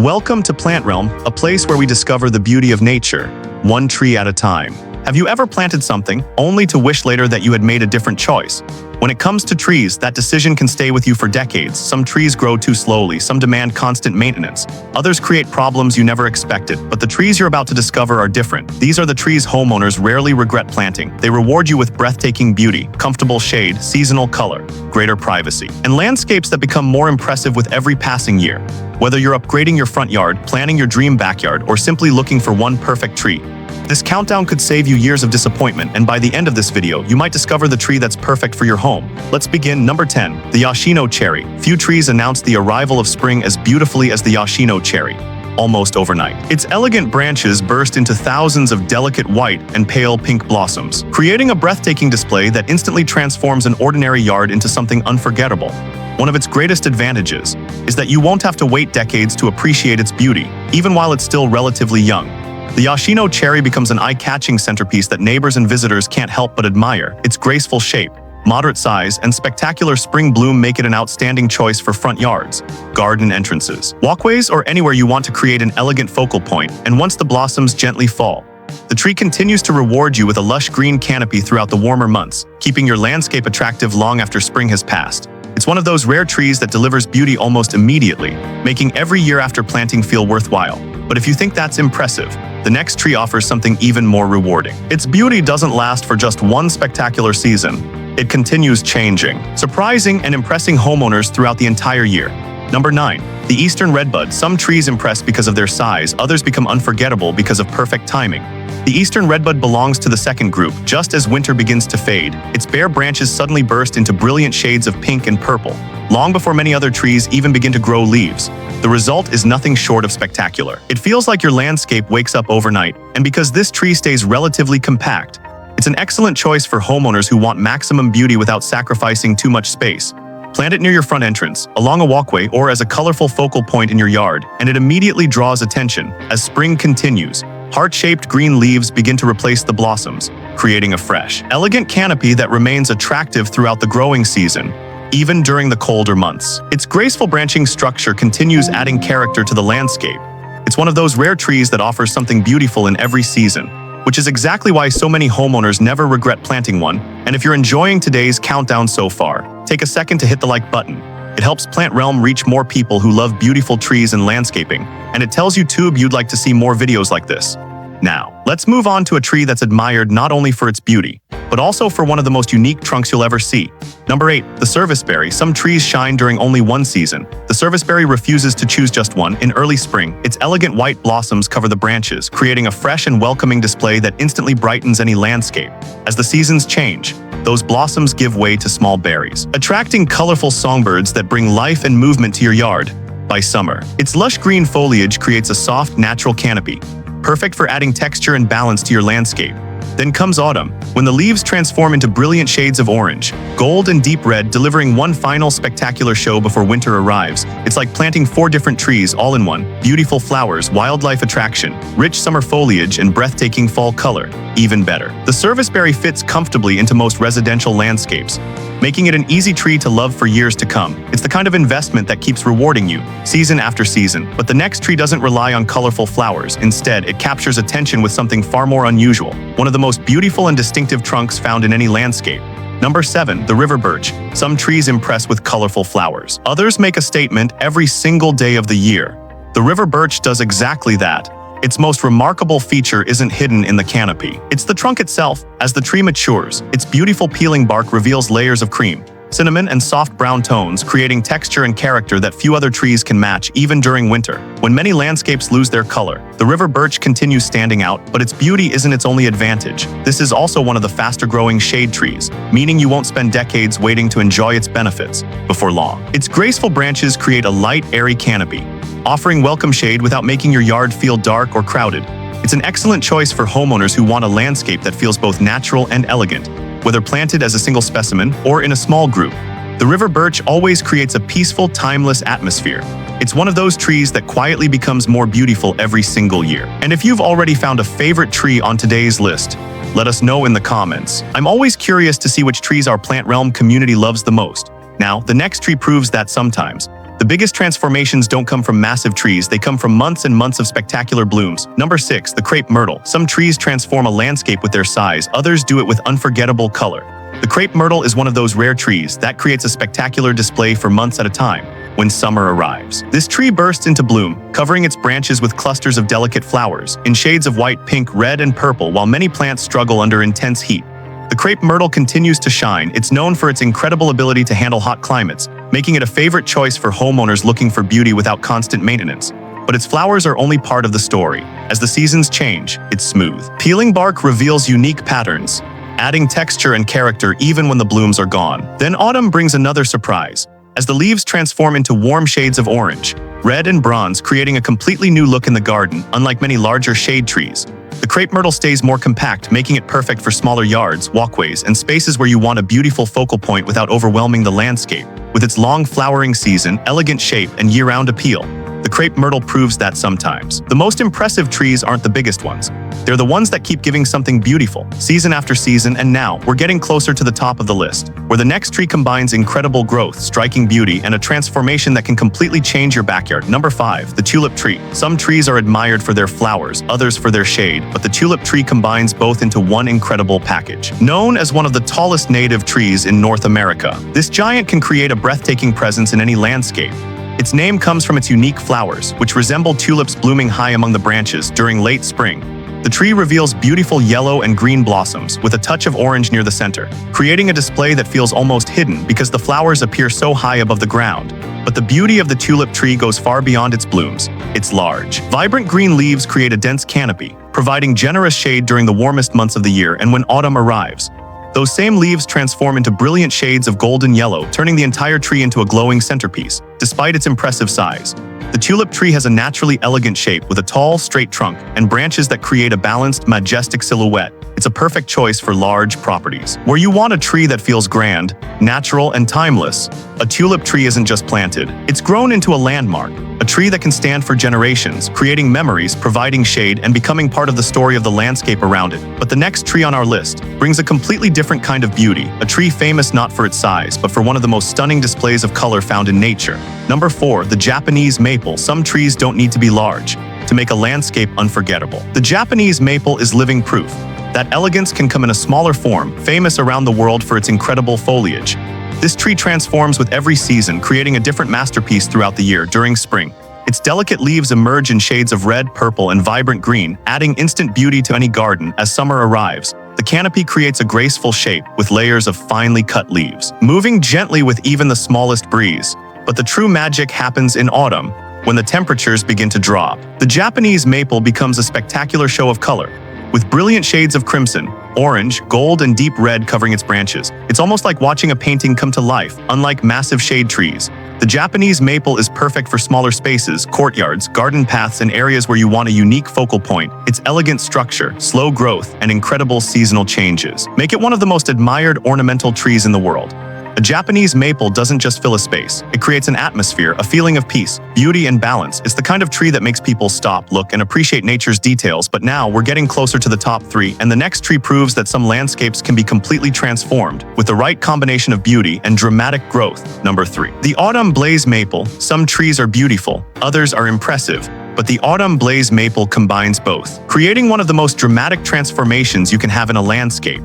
Welcome to Plant Realm, a place where we discover the beauty of nature, one tree at a time. Have you ever planted something, only to wish later that you had made a different choice? When it comes to trees, that decision can stay with you for decades. Some trees grow too slowly, some demand constant maintenance. Others create problems you never expected, but the trees you're about to discover are different. These are the trees homeowners rarely regret planting. They reward you with breathtaking beauty, comfortable shade, seasonal color, greater privacy, and landscapes that become more impressive with every passing year. Whether you're upgrading your front yard, planning your dream backyard, or simply looking for one perfect tree, this countdown could save you years of disappointment, and by the end of this video, you might discover the tree that's perfect for your home. Let's begin. Number 10. The Yoshino cherry. Few trees announce the arrival of spring as beautifully as the Yoshino cherry, almost overnight. Its elegant branches burst into thousands of delicate white and pale pink blossoms, creating a breathtaking display that instantly transforms an ordinary yard into something unforgettable. One of its greatest advantages is that you won't have to wait decades to appreciate its beauty, even while it's still relatively young. The Yoshino cherry becomes an eye-catching centerpiece that neighbors and visitors can't help but admire. Its graceful shape, moderate size, and spectacular spring bloom make it an outstanding choice for front yards, garden entrances, walkways, or anywhere you want to create an elegant focal point. And once the blossoms gently fall, the tree continues to reward you with a lush green canopy throughout the warmer months, keeping your landscape attractive long after spring has passed. It's one of those rare trees that delivers beauty almost immediately, making every year after planting feel worthwhile. But if you think that's impressive, the next tree offers something even more rewarding. Its beauty doesn't last for just one spectacular season. It continues changing, surprising and impressing homeowners throughout the entire year. Number 9. The Eastern redbud. Some trees impress because of their size, others become unforgettable because of perfect timing. The Eastern redbud belongs to the second group. Just as winter begins to fade, its bare branches suddenly burst into brilliant shades of pink and purple, long before many other trees even begin to grow leaves. The result is nothing short of spectacular. It feels like your landscape wakes up overnight, and because this tree stays relatively compact, it's an excellent choice for homeowners who want maximum beauty without sacrificing too much space. Plant it near your front entrance, along a walkway, or as a colorful focal point in your yard, and it immediately draws attention. As spring continues, heart-shaped green leaves begin to replace the blossoms, creating a fresh, elegant canopy that remains attractive throughout the growing season, even during the colder months. Its graceful branching structure continues adding character to the landscape. It's one of those rare trees that offers something beautiful in every season, which is exactly why so many homeowners never regret planting one. And if you're enjoying today's countdown so far, take a second to hit the like button. It helps Plant Realm reach more people who love beautiful trees and landscaping, and it tells YouTube you'd like to see more videos like this. Now, let's move on to a tree that's admired not only for its beauty, but also for one of the most unique trunks you'll ever see. Number 8. The Serviceberry. Some trees shine during only one season. The Serviceberry refuses to choose just one. In early spring, its elegant white blossoms cover the branches, creating a fresh and welcoming display that instantly brightens any landscape. As the seasons change, those blossoms give way to small berries, attracting colorful songbirds that bring life and movement to your yard. By summer, its lush green foliage creates a soft, natural canopy, perfect for adding texture and balance to your landscape. Then comes autumn, when the leaves transform into brilliant shades of orange, gold, and deep red, delivering one final spectacular show before winter arrives. It's like planting 4 different trees all in one: beautiful flowers, wildlife attraction, rich summer foliage, and breathtaking fall color. Even better, the Serviceberry fits comfortably into most residential landscapes, making it an easy tree to love for years to come. It's the kind of investment that keeps rewarding you, season after season. But the next tree doesn't rely on colorful flowers. Instead, it captures attention with something far more unusual, one of the most beautiful and distinctive trunks found in any landscape. Number 7. The river birch. Some trees impress with colorful flowers. Others make a statement every single day of the year. The river birch does exactly that. Its most remarkable feature isn't hidden in the canopy. It's the trunk itself. As the tree matures, its beautiful peeling bark reveals layers of cream, cinnamon, and soft brown tones, creating texture and character that few other trees can match even during winter. When many landscapes lose their color, the river birch continues standing out, but its beauty isn't its only advantage. This is also one of the faster-growing shade trees, meaning you won't spend decades waiting to enjoy its benefits. Before long, its graceful branches create a light, airy canopy, offering welcome shade without making your yard feel dark or crowded. It's an excellent choice for homeowners who want a landscape that feels both natural and elegant, whether planted as a single specimen or in a small group. The river birch always creates a peaceful, timeless atmosphere. It's one of those trees that quietly becomes more beautiful every single year. And if you've already found a favorite tree on today's list, let us know in the comments. I'm always curious to see which trees our Plant Realm community loves the most. Now, the next tree proves that sometimes The biggest transformations don't come from massive trees, they come from months and months of spectacular blooms. Number 6. The crepe myrtle. Some trees transform a landscape with their size, others do it with unforgettable color. The crepe myrtle is one of those rare trees that creates a spectacular display for months at a time when summer arrives. This tree bursts into bloom, covering its branches with clusters of delicate flowers in shades of white, pink, red, and purple, while many plants struggle under intense heat. The crepe myrtle continues to shine. It's known for its incredible ability to handle hot climates, making it a favorite choice for homeowners looking for beauty without constant maintenance. But its flowers are only part of the story. As the seasons change, it's smooth. Peeling bark reveals unique patterns, adding texture and character even when the blooms are gone. Then autumn brings another surprise, as the leaves transform into warm shades of orange, red, and bronze, creating a completely new look in the garden. Unlike many larger shade trees, the crepe myrtle stays more compact, making it perfect for smaller yards, walkways, and spaces where you want a beautiful focal point without overwhelming the landscape. With its long flowering season, elegant shape, and year-round appeal, the crepe myrtle proves that sometimes the most impressive trees aren't the biggest ones. They're the ones that keep giving something beautiful, season after season. And now, we're getting closer to the top of the list, where the next tree combines incredible growth, striking beauty, and a transformation that can completely change your backyard. Number 5. The tulip tree. Some trees are admired for their flowers, others for their shade, but the tulip tree combines both into one incredible package. Known as one of the tallest native trees in North America, this giant can create a breathtaking presence in any landscape. Its name comes from its unique flowers, which resemble tulips blooming high among the branches during late spring. The tree reveals beautiful yellow and green blossoms with a touch of orange near the center, creating a display that feels almost hidden because the flowers appear so high above the ground. But the beauty of the tulip tree goes far beyond its blooms. Its large, vibrant green leaves create a dense canopy, providing generous shade during the warmest months of the year. And when autumn arrives, those same leaves transform into brilliant shades of golden yellow, turning the entire tree into a glowing centerpiece. Despite its impressive size, the tulip tree has a naturally elegant shape with a tall, straight trunk and branches that create a balanced, majestic silhouette. It's a perfect choice for large properties where you want a tree that feels grand, natural, and timeless. A tulip tree isn't just planted, it's grown into a landmark, a tree that can stand for generations, creating memories, providing shade, and becoming part of the story of the landscape around it. But the next tree on our list brings a completely different kind of beauty, a tree famous not for its size, but for one of the most stunning displays of color found in nature. Number 4. The Japanese maple. Some trees don't need to be large to make a landscape unforgettable. The Japanese maple is living proof that elegance can come in a smaller form, famous around the world for its incredible foliage. This tree transforms with every season, creating a different masterpiece throughout the year. During spring, its delicate leaves emerge in shades of red, purple, and vibrant green, adding instant beauty to any garden. As summer arrives, the canopy creates a graceful shape with layers of finely cut leaves, moving gently with even the smallest breeze. But the true magic happens in autumn, when the temperatures begin to drop. The Japanese maple becomes a spectacular show of color, with brilliant shades of crimson, orange, gold, and deep red covering its branches. It's almost like watching a painting come to life. Unlike massive shade trees, the Japanese maple is perfect for smaller spaces, courtyards, garden paths, and areas where you want a unique focal point. Its elegant structure, slow growth, and incredible seasonal changes make it one of the most admired ornamental trees in the world. A Japanese maple doesn't just fill a space, it creates an atmosphere, a feeling of peace, beauty, and balance. It's the kind of tree that makes people stop, look, and appreciate nature's details. But now we're getting closer to the top 3, and the next tree proves that some landscapes can be completely transformed with the right combination of beauty and dramatic growth. Number 3. The autumn blaze maple. Some trees are beautiful, others are impressive, but the autumn blaze maple combines both, creating one of the most dramatic transformations you can have in a landscape.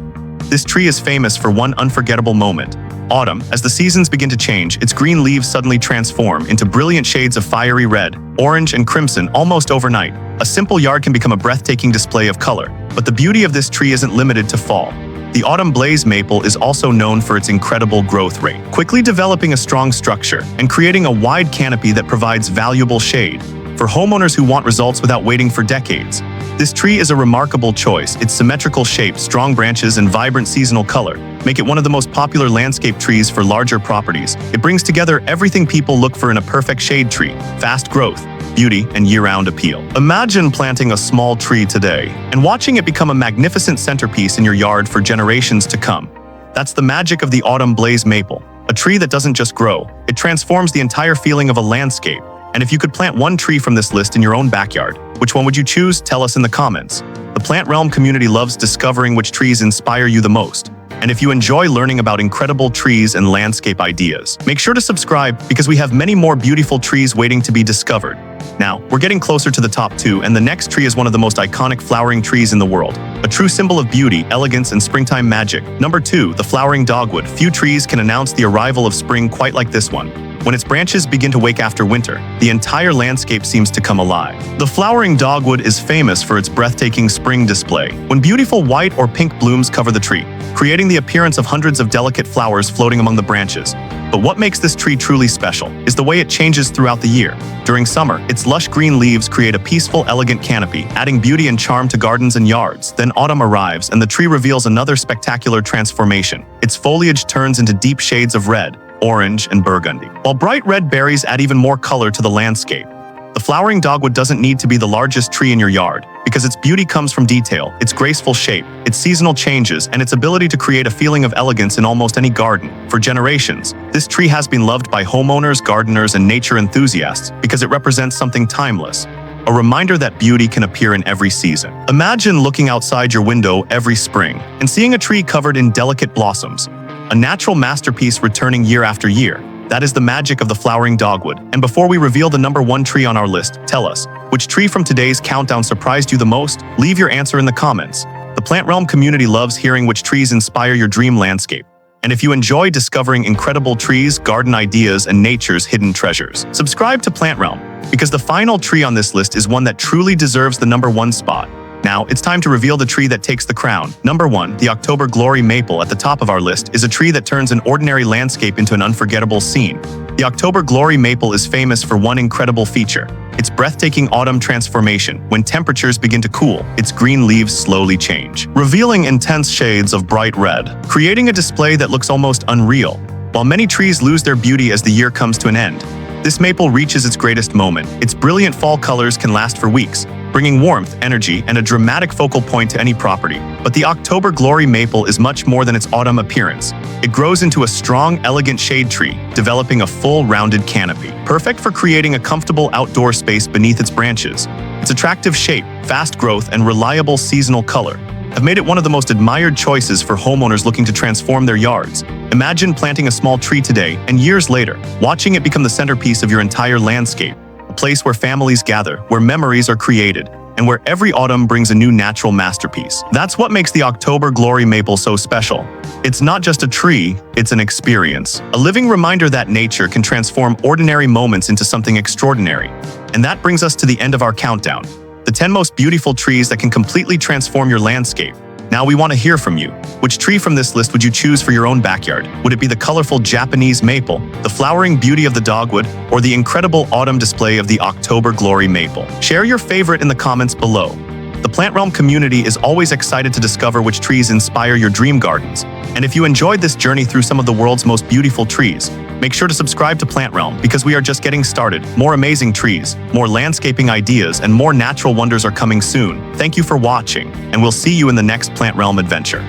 This tree is famous for one unforgettable moment. Autumn, as the seasons begin to change, its green leaves suddenly transform into brilliant shades of fiery red, orange, and crimson almost overnight. A simple yard can become a breathtaking display of color. But the beauty of this tree isn't limited to fall. The autumn blaze maple is also known for its incredible growth rate, quickly developing a strong structure and creating a wide canopy that provides valuable shade for homeowners who want results without waiting for decades. This tree is a remarkable choice. Its symmetrical shape, strong branches, and vibrant seasonal color make it one of the most popular landscape trees for larger properties. It brings together everything people look for in a perfect shade tree: fast growth, beauty, and year-round appeal. Imagine planting a small tree today and watching it become a magnificent centerpiece in your yard for generations to come. That's the magic of the autumn blaze maple, a tree that doesn't just grow, it transforms the entire feeling of a landscape. And if you could plant one tree from this list in your own backyard, which one would you choose? Tell us in the comments. The Plant Realm community loves discovering which trees inspire you the most. And if you enjoy learning about incredible trees and landscape ideas, make sure to subscribe because we have many more beautiful trees waiting to be discovered. Now, we're getting closer to the top 2, and the next tree is one of the most iconic flowering trees in the world. A true symbol of beauty, elegance, and springtime magic. Number 2, the flowering dogwood. Few trees can announce the arrival of spring quite like this one. When its branches begin to wake after winter, the entire landscape seems to come alive. The flowering dogwood is famous for its breathtaking spring display, when beautiful white or pink blooms cover the tree, creating the appearance of hundreds of delicate flowers floating among the branches. But what makes this tree truly special is the way it changes throughout the year. During summer, its lush green leaves create a peaceful, elegant canopy, adding beauty and charm to gardens and yards. Then autumn arrives, and the tree reveals another spectacular transformation. Its foliage turns into deep shades of red, orange, and burgundy, while bright red berries add even more color to the landscape. The flowering dogwood doesn't need to be the largest tree in your yard, because its beauty comes from detail, its graceful shape, its seasonal changes, and its ability to create a feeling of elegance in almost any garden. For generations, this tree has been loved by homeowners, gardeners, and nature enthusiasts because it represents something timeless, a reminder that beauty can appear in every season. Imagine looking outside your window every spring and seeing a tree covered in delicate blossoms, a natural masterpiece returning year after year. That is the magic of the flowering dogwood. And before we reveal the number 1 tree on our list, tell us, which tree from today's countdown surprised you the most? Leave your answer in the comments. The Plant Realm community loves hearing which trees inspire your dream landscape. And if you enjoy discovering incredible trees, garden ideas, and nature's hidden treasures, subscribe to Plant Realm, because the final tree on this list is one that truly deserves the number 1 spot. Now, it's time to reveal the tree that takes the crown. Number 1, the October Glory Maple at the top of our list is a tree that turns an ordinary landscape into an unforgettable scene. The October Glory Maple is famous for one incredible feature: its breathtaking autumn transformation. When temperatures begin to cool, its green leaves slowly change, revealing intense shades of bright red, creating a display that looks almost unreal. While many trees lose their beauty as the year comes to an end, this maple reaches its greatest moment. Its brilliant fall colors can last for weeks, bringing warmth, energy, and a dramatic focal point to any property. But the October Glory Maple is much more than its autumn appearance. It grows into a strong, elegant shade tree, developing a full, rounded canopy, perfect for creating a comfortable outdoor space beneath its branches. Its attractive shape, fast growth, and reliable seasonal color have made it one of the most admired choices for homeowners looking to transform their yards. Imagine planting a small tree today, and years later, watching it become the centerpiece of your entire landscape. A place where families gather, where memories are created, and where every autumn brings a new natural masterpiece. That's what makes the October Glory Maple so special. It's not just a tree, it's an experience. A living reminder that nature can transform ordinary moments into something extraordinary. And that brings us to the end of our countdown: the 10 most beautiful trees that can completely transform your landscape. Now we want to hear from you. Which tree from this list would you choose for your own backyard? Would it be the colorful Japanese maple, the flowering beauty of the dogwood, or the incredible autumn display of the October Glory Maple? Share your favorite in the comments below. The Plant Realm community is always excited to discover which trees inspire your dream gardens. And if you enjoyed this journey through some of the world's most beautiful trees, make sure to subscribe to Plant Realm, because we are just getting started. More amazing trees, more landscaping ideas, and more natural wonders are coming soon. Thank you for watching, and we'll see you in the next Plant Realm adventure.